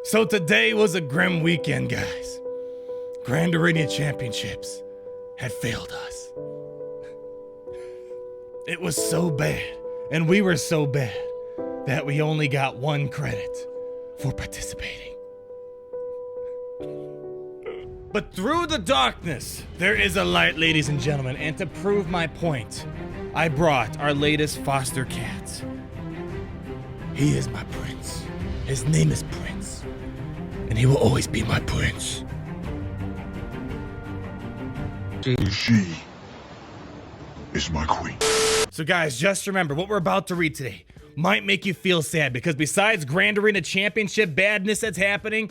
So today was a grim weekend, guys. Grand Arena Championships had failed us. It was so bad, and we were so bad, that we only got 1 credit for participating. But through the darkness, there is a light, ladies and gentlemen, and to prove my point, I brought our latest foster cat. He is my prince. His name is Prince, and he will always be my prince. She is my queen. So guys, just remember, what we're about to read today might make you feel sad, because besides Grand Arena Championship badness that's happening,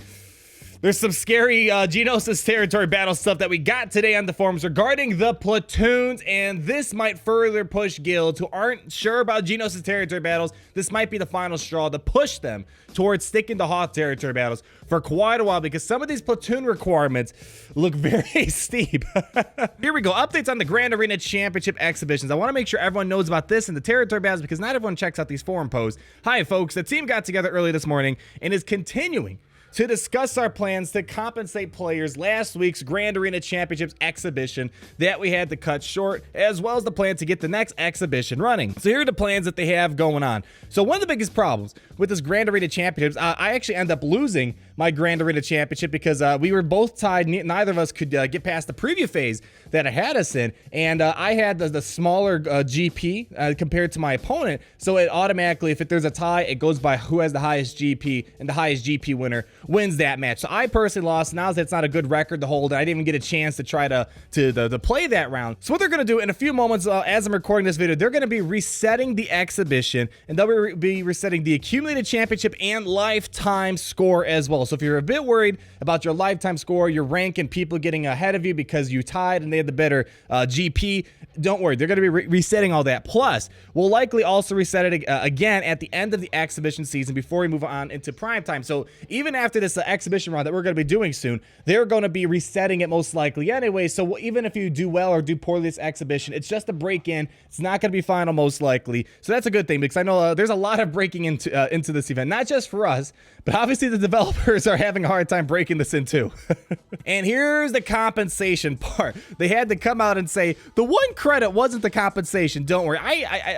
there's some scary Geonosis Territory Battles stuff that we got today on the forums regarding the Platoons, and this might further push guilds who aren't sure about Geonosis Territory Battles. This might be the final straw to push them towards sticking to Hoth Territory Battles for quite a while, because some of these Platoon requirements look very steep. Here we go, updates on the Grand Arena Championship exhibitions. I want to make sure everyone knows about this in the Territory Battles, because not everyone checks out these forum posts. Hi folks, the team got together early this morning and is continuing to discuss our plans to compensate players last week's Grand Arena Championships exhibition that we had to cut short, as well as the plan to get the next exhibition running. So here are the plans that they have going on. So one of the biggest problems with this Grand Arena Championships, I actually end up losing my Grand Arena Championship because we were both tied. Neither of us could get past the preview phase that it had us in, and I had the smaller GP compared to my opponent, so it automatically, if there's a tie, it goes by who has the highest GP, and the highest GP winner wins that match. So I personally lost. Now that's not a good record to hold, and I didn't even get a chance to try to play that round. So what they're going to do in a few moments, as I'm recording this video, they're going to be resetting the exhibition, and they'll be resetting the accumulated championship and lifetime score as well. So if you're a bit worried about your lifetime score, your rank, and people getting ahead of you because you tied and they had the better GP, don't worry. They're going to be resetting all that. Plus, we'll likely also reset it again at the end of the exhibition season before we move on into prime time. So even after this exhibition round that we're going to be doing soon, they're going to be resetting it most likely anyway. So even if you do well or do poorly this exhibition, it's just a break in. It's not going to be final most likely. So that's a good thing, because I know there's a lot of breaking into this event, not just for us, but obviously the developers are having a hard time breaking this in too. And here's the compensation part. They had to come out and say the 1 credit wasn't the compensation. Don't worry.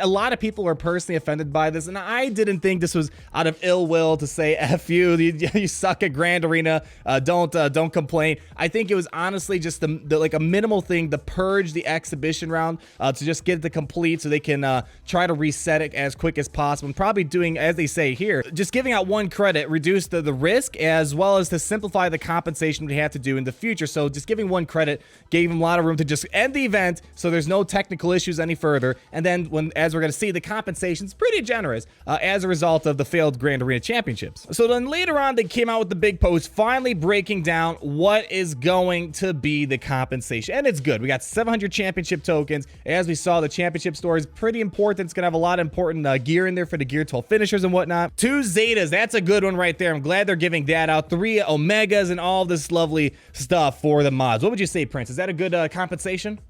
A lot of people were personally offended by this, and I didn't think this was out of ill will to say F you, you suck at Grand Arena, don't complain. I think it was honestly just like a minimal thing to purge the exhibition round, to just get it to complete so they can try to reset it as quick as possible, and probably doing, as they say here, just giving out 1 credit, reduce the risk, as well as to simplify the compensation we have to do in the future. So just giving 1 credit gave them a lot of room to just end the event, so there's no technical issues any further. And then as we're going to see, the compensation's pretty generous as a result of the failed Grand Arena Championships. So then later on, they came out with the big post finally breaking down what is going to be the compensation, and it's good. We got 700 championship tokens. As we saw, the championship store is pretty important. It's gonna have a lot of important gear in there for the gear 12 finishers and whatnot. 2 Zetas, that's a good one right there. I'm glad they're giving that out. 3 Omegas and all this lovely stuff for the mods. What would you say, Prince? Is that a good compensation?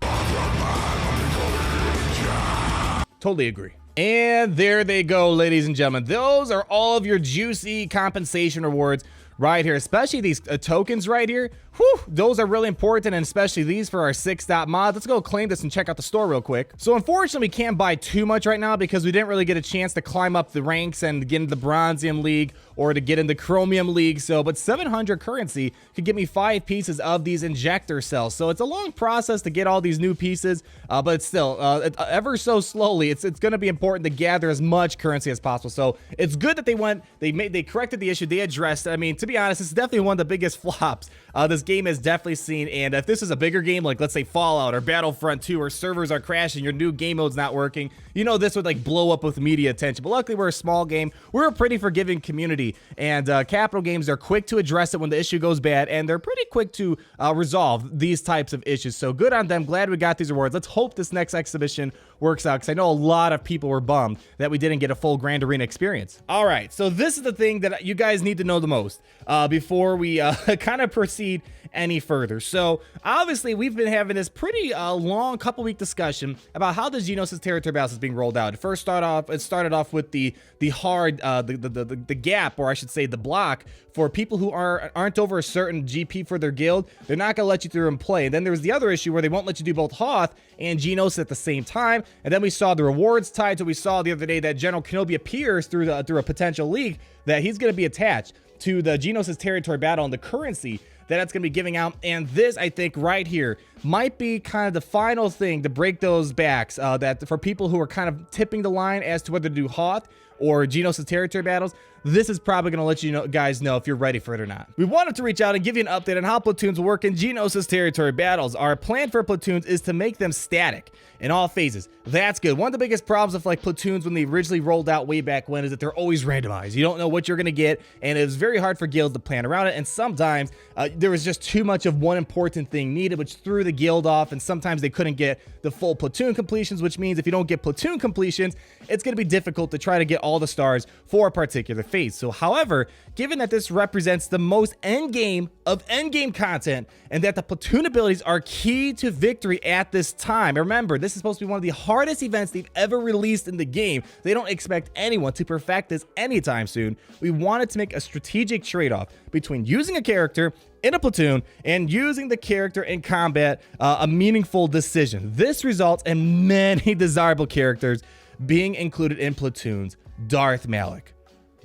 Totally agree. And there they go, ladies and gentlemen. Those are all of your juicy compensation rewards right here, especially these tokens right here. Whew, those are really important, and especially these for our 6-dot mods. Let's go claim this and check out the store real quick. So unfortunately, we can't buy too much right now because we didn't really get a chance to climb up the ranks and get into the Bronzium League or to get into Chromium League. So, but 700 currency could get me 5 pieces of these injector cells. So it's a long process to get all these new pieces, but it's still ever so slowly. It's going to be important to gather as much currency as possible. So it's good that they corrected the issue. They addressed it. I mean, to be honest, it's definitely one of the biggest flops this game has definitely seen. And if this is a bigger game, like let's say Fallout or Battlefront 2, where servers are crashing, your new game mode's not working, you know, this would like blow up with media attention. But luckily, we're a small game. We're a pretty forgiving community, and Capital Games are quick to address it when the issue goes bad, and they're pretty quick to resolve these types of issues. So good on them. Glad we got these rewards. Let's hope this next exhibition works out, because I know a lot of people were bummed that we didn't get a full Grand Arena experience. All right, so this is the thing that you guys need to know the most before we kind of proceed any further. So obviously we've been having this pretty long couple-week discussion about how the Geonosis Territory Battles is being rolled out. It started off with the hard the gap, or I should say the block, for people who aren't over a certain GP for their guild. They're not going to let you through and play. And then there was the other issue where they won't let you do both Hoth and Geonosis at the same time. And then we saw the rewards tied to, we saw the other day that General Kenobi appears through a potential leak that he's going to be attached to the Geonosis Territory Battle and the currency that it's going to be giving out. And this, I think, right here might be kind of the final thing to break those backs, that for people who are kind of tipping the line as to whether to do Hoth or Geonosis Territory Battles. This is probably going to let you guys know if you're ready for it or not. We wanted to reach out and give you an update on how Platoons work in Geonosis Territory Battles. Our plan for Platoons is to make them static in all phases. That's good. One of the biggest problems with like Platoons when they originally rolled out way back when is that they're always randomized. You don't know what you're going to get, and it was very hard for guilds to plan around it, and sometimes there was just too much of one important thing needed, which threw the guild off, and sometimes they couldn't get the full platoon completions, which means if you don't get platoon completions, it's going to be difficult to try to get all the stars for a particular phase. So however, given that this represents the most endgame of endgame content and that the platoon abilities are key to victory at this time, remember, this is supposed to be one of the hardest events they've ever released in the game. They don't expect anyone to perfect this anytime soon. We wanted to make a strategic trade-off between using a character in a platoon and using the character in combat, a meaningful decision. This results in many desirable characters being included in platoons. Darth Malak,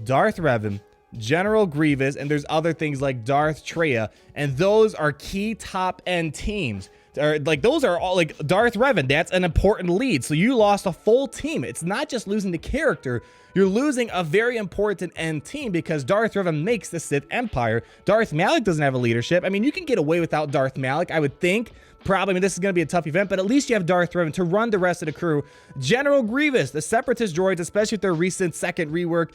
Darth Revan, General Grievous, and there's other things like Darth Trayas, and those are key top end teams. Like those are all like Darth Revan, that's an important lead. So you lost a full team. It's not just losing the character, you're losing a very important end team because Darth Revan makes the Sith Empire. Darth Malak doesn't have a leadership. I mean, you can get away without Darth Malak, I would think. Probably, I mean, this is going to be a tough event, but at least you have Darth Revan to run the rest of the crew. General Grievous, the Separatist droids, especially with their recent second rework,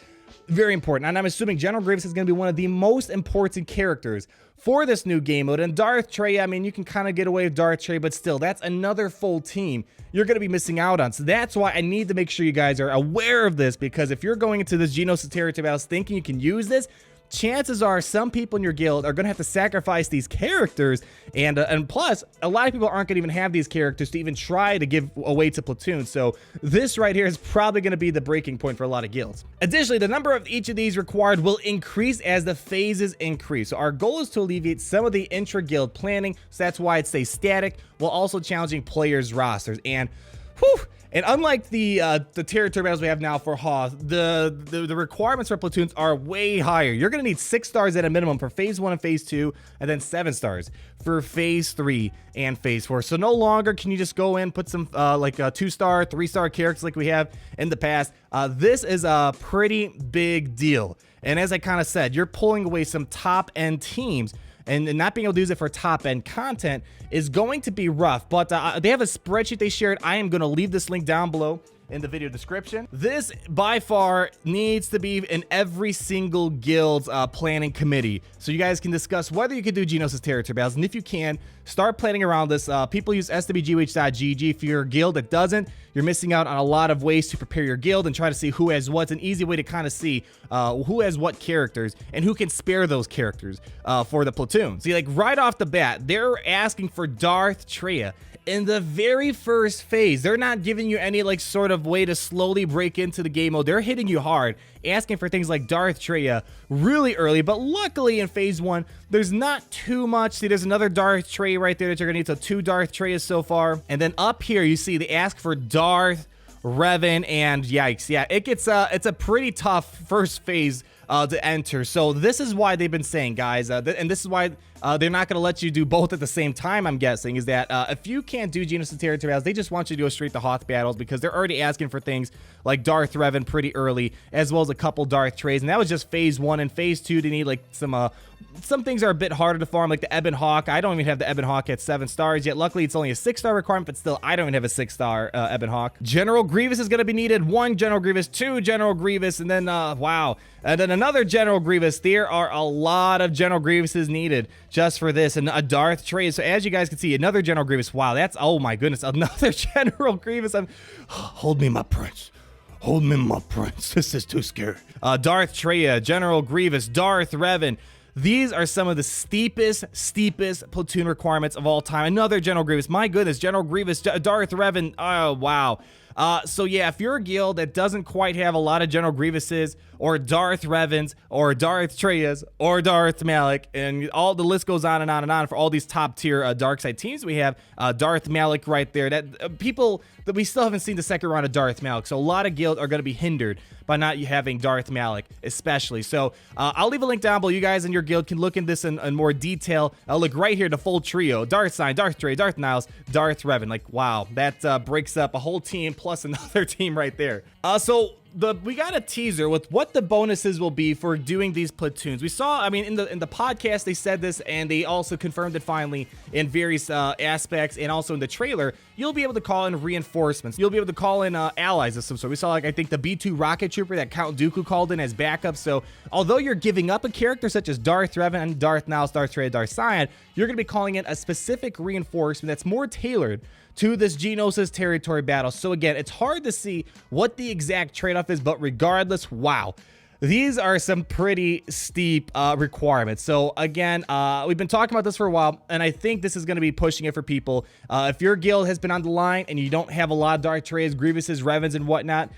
very important. And I'm assuming General Grievous is going to be one of the most important characters for this new game mode. And Darth Trayas, I mean, you can kind of get away with Darth Trayas, but still, that's another full team you're going to be missing out on. So that's why I need to make sure you guys are aware of this, because if you're going into this Geonosis Territory Battles thinking you can use this, chances are some people in your guild are going to have to sacrifice these characters, and plus a lot of people aren't going to even have these characters to even try to give away to platoon. So this right here is probably going to be the breaking point for a lot of guilds. Additionally, the number of each of these required will increase as the phases increase. So our goal is to alleviate some of the intra-guild planning, so that's why it stays static, while also challenging players' rosters. And whew, and unlike the territory battles we have now for Hoth, the requirements for platoons are way higher. You're going to need 6 stars at a minimum for phase 1 and phase 2, and then 7 stars for phase 3 and phase 4. So no longer can you just go in, put some like 2-star, 3-star characters like we have in the past. This is a pretty big deal. And as I kind of said, you're pulling away some top-end teams, and not being able to use it for top-end content is going to be rough. But they have a spreadsheet they shared. I am going to leave this link down below in the video description. This by far needs to be in every single guild's planning committee, so you guys can discuss whether you can do Geonosis Territory Battles, and if you can, start planning around this. People use SWGoH.gg. If you're a guild that doesn't, you're missing out on a lot of ways to prepare your guild and try to see who has what. It's an easy way to kind of see who has what characters and who can spare those characters for the platoon. See, like right off the bat, they're asking for Darth Trayas in the very first phase. They're not giving you any like sort of way to slowly break into the game mode. They're hitting you hard, asking for things like Darth Trayas really early. But luckily in phase 1, there's not too much. See, there's another Darth Trayas right there that you're gonna need. So 2 Darth Trayas so far. And then up here, you see they ask for Darth Revan, and yikes, yeah, it gets it's a pretty tough first phase to enter. So this is why they've been saying, guys, and this is why they're not going to let you do both at the same time, I'm guessing, is that if you can't do Geonosis Territory Battles, they just want you to go straight to Hoth battles, because they're already asking for things like Darth Revan pretty early, as well as a couple Darth Trayas, and that was just phase 1. And phase 2, they need like some things are a bit harder to farm, like the Ebon Hawk. I don't even have the Ebon Hawk at 7 stars yet. Luckily, it's only a 6-star requirement, but still, I don't even have a 6-star Ebon Hawk. General Grievous is going to be needed. 1 General Grievous, 2 General Grievous, and then, wow. And then another General Grievous. There are a lot of General Grievouses needed just for this. And a Darth Trayas. So as you guys can see, another General Grievous. Wow, that's, oh my goodness, another General Grievous. Hold me, my prince. Hold me, my prince. This is too scary. Darth Trayas, General Grievous, Darth Revan, These are some of the steepest platoon requirements of all time. Another General Grievous. My goodness, General Grievous, Darth Revan. Oh, wow. So yeah, if you're a guild that doesn't quite have a lot of General Grievouses, or Darth Revans, or Darth Trayas, or Darth Malak, and all the list goes on and on and on for all these top tier dark side teams, we have Darth Malak right there. That people that we still haven't seen the second round of Darth Malak, so a lot of guilds are going to be hindered by not having Darth Malak, especially. So I'll leave a link down below. You guys in your guild can look in this in more detail. Look right here, the full trio: Darth Sign, Darth Trey, Darth Niles, Darth Revan. Like, wow, that breaks up a whole team plus another team right there. We got a teaser with what the bonuses will be for doing these platoons. We saw, I mean, in the podcast they said this, and they also confirmed it finally in various aspects, and also in the trailer. You'll be able to call in reinforcements. You'll be able to call in allies of some sort. We saw, like, I think the B2 rocket trooper that Count Dooku called in as backup. So although you're giving up a character such as Darth Revan, Darth Niles, Darth Trey, Darth Cyan, you're going to be calling in a specific reinforcement that's more tailored to this Geonosis Territory Battle. So again, it's hard to see what the exact trade-off is, but regardless, wow, these are some pretty steep requirements. So again, we've been talking about this for a while, and I think this is going to be pushing it for people. If your guild has been on the line and you don't have a lot of Darth Trayas, Grievouses, Revans, and whatnot,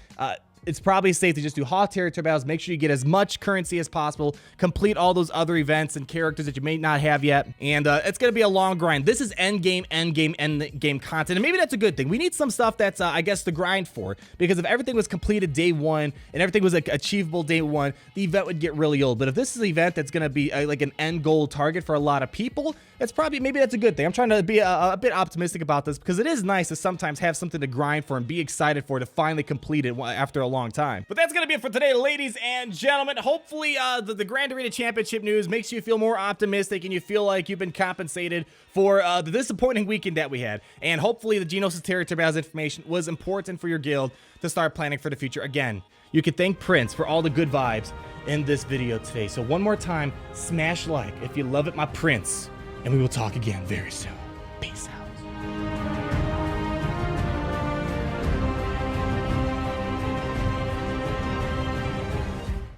it's probably safe to just do hot territory battles. Make sure you get as much currency as possible. Complete all those other events and characters that you may not have yet. And it's going to be a long grind. This is end game content. And maybe that's a good thing. We need some stuff that's, I guess, the grind for. Because if everything was completed day one and everything was like achievable day one, the event would get really old. But if this is an event that's going to be like an end goal target for a lot of people, it's probably, maybe that's a good thing. I'm trying to be a bit optimistic about this, because it is nice to sometimes have something to grind for and be excited for, to finally complete it after a long time. But that's gonna be it for today, ladies and gentlemen. Hopefully the Grand Arena Championship news makes you feel more optimistic and you feel like you've been compensated for the disappointing weekend that we had. And hopefully the Geonosis Territory Battles information was important for your guild to start planning for the future. Again, you can thank Prince for all the good vibes in this video today. So one more time, smash like if you love it, my Prince, and we will talk again very soon. Peace out.